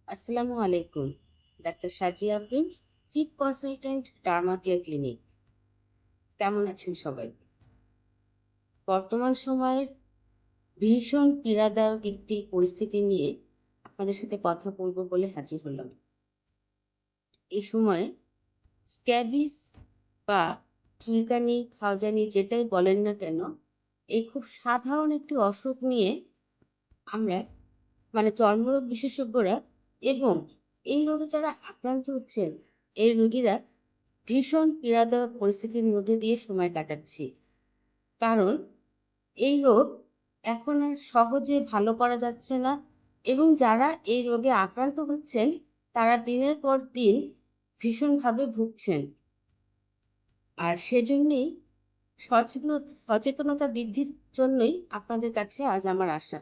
আসসালামু আলাইকুম। Doctor Sajia Afrin, chief consultant, derma care clinic. কেমন আছেন সবাই? বর্তমান সময়ের ভীষণ পীড়াদায়ক একটি পরিস্থিতি নিয়ে আপনাদের সাথে কথা বলব বলে হাজির হলাম। এই সময়ে স্ক্যাবিস বা চুলকানি, খাওজানি যেটাই বলেন না কেন, এই খুব সাধারণ একটি অসুখ নিয়ে আমরা চর্মরোগ বিশেষজ্ঞরা এবং এই রোগে যারা আক্রান্ত হচ্ছেন, এই রোগীরা ভীষণ পীড়াদায়ক পরিস্থিতির মধ্যে দিয়ে সময় কাটাচ্ছি। কারণ এই রোগ এখন আর সহজে ভালো করা যাচ্ছে না এবং যারা এই রোগে আক্রান্ত হচ্ছেন তারা দিনের পর দিন ভীষণভাবে ভুগছেন। আর সেজন্যই সচেতনতা বৃদ্ধির জন্যই আপনাদের কাছে আজ আমার আসা।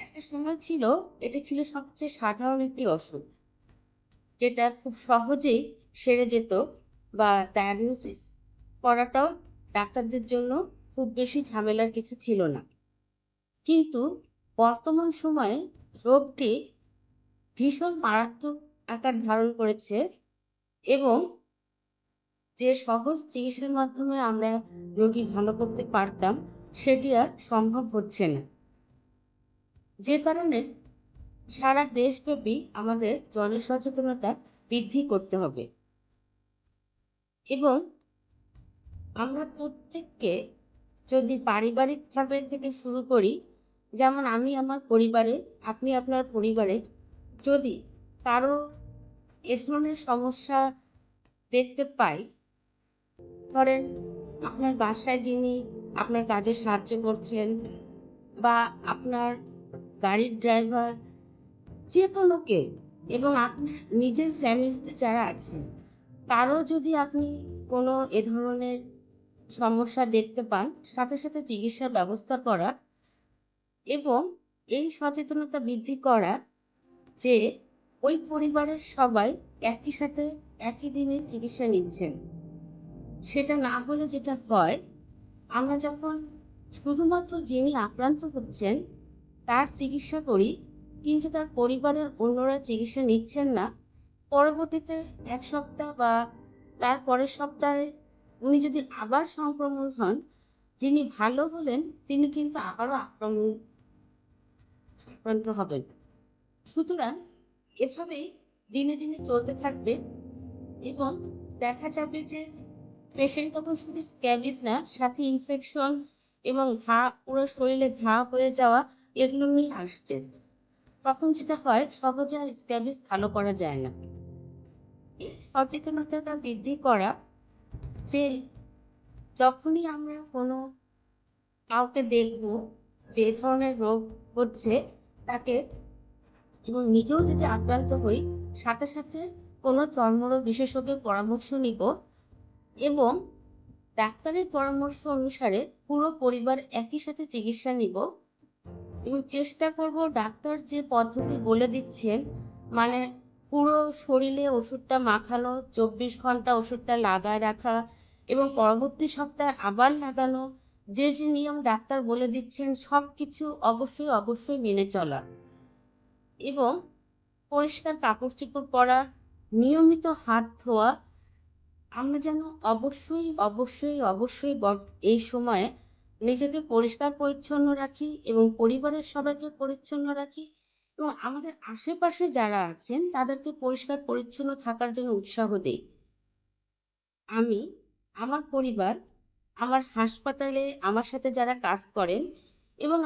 একটা সময় ছিল, এটা ছিল সবচেয়ে সাধারণ একটি অসুখ, যেটা খুব সহজেই সেরে যেত বা ডায়াগনোসিস করাটাও ডাক্তারদের জন্য খুব বেশি ঝামেলার কিছু ছিল না। কিন্তু বর্তমান সময়ে রোগটি ভীষণ মারাত্মক আকার ধারণ করেছে এবং যে সহজ চিকিৎসার মাধ্যমে আমরা রোগী ভালো করতে পারতাম, সেটি আর সম্ভব হচ্ছে না। যে কারণে সারা দেশব্যাপী আমাদের জনসচেতনতা বৃদ্ধি করতে হবে এবং আমরা প্রত্যেককে যদি পারিবারিকভাবে থেকে শুরু করি, যেমন আমি আমার পরিবারে, আপনি আপনার পরিবারে যদি কারো এ ধরনের সমস্যা দেখতে পাই, ধরেন আপনার বাসায় যিনি আপনার কাজে সাহায্য করছেন বা আপনার গাড়ির ড্রাইভার, যে কোনো কেউ, এবং আপনার নিজের ফ্যামিলিতে যারা আছেন, কারো যদি আপনি কোনো এ ধরনের সমস্যা দেখতে পান, সাথে সাথে চিকিৎসার ব্যবস্থা করা এবং এই সচেতনতা বৃদ্ধি করা যে ওই পরিবারের সবাই একই সাথে একই দিনে চিকিৎসা নিচ্ছেন। সেটা না হলে যেটা হয়, আমরা যখন শুধুমাত্র যিনি আক্রান্ত হচ্ছেন তার চিকিৎসা করি, কিন্তু তার পরিবারের অন্যরা চিকিৎসা নিচ্ছেন না, পরবর্তীতে ১ সপ্তাহ বা তার পরের সপ্তাহে উনি যদি আবার সংক্রমণ হন, যিনি ভালো হলেন তিনি কিন্তু আবারও আক্রান্ত হবেন। সুতরাং এভাবেই দিনে দিনে চলতে থাকবে এবং দেখা যাবে যে পেশেন্ট তখন শুধু স্ক্যাবিস না, সাথে ইনফেকশন এবং ঘা, পুরো শরীরে ঘা হয়ে যাওয়া, এগুলো নিয়ে আসছে। তখন যেটা হয়, সহজে আর স্ক্যাবিস ভালো করা যায় না। এই সচেতনতাটা বৃদ্ধি করা যে যখনই আমরা কোনো কাউকে দেখব যে এ ধরনের রোগ হচ্ছে, তাকে এবং নিজেও যদি আক্রান্ত হই, সাথে সাথে কোনো চর্মরোগ বিশেষজ্ঞের পরামর্শ নিব এবং ডাক্তারের পরামর্শ অনুসারে পুরো পরিবার একই সাথে চিকিৎসা নিব এবং চেষ্টা করব ডাক্তার যে পদ্ধতি বলে দিচ্ছেন, মানে পুরো শরীরে ওষুধটা মাখানো, ২৪ ঘন্টা ওষুধটা লাগায় রাখা এবং পরবর্তী সপ্তাহে আবার লাগানো, যে যে নিয়ম ডাক্তার বলে দিচ্ছেন সবকিছু অবশ্যই অবশ্যই মেনে চলা এবং পরিষ্কার কাপড়-চোপড় পরা, নিয়মিত হাত ধোয়া। আমরা যেন অবশ্যই, অবশ্যই, অবশ্যই এই সময়ে নিজেকে পরিষ্কার-পরিচ্ছন্ন রাখি এবং পরিবারের সবাইকে পরিচ্ছন্ন রাখি এবং আমাদের আশেপাশে যারা আছেন তাদেরকে পরিষ্কার-পরিচ্ছন্ন থাকার জন্য উৎসাহ দেই। আমি, আমার পরিবার, আমার হাসপাতালে আমার সাথে যারা কাজ করেন এবং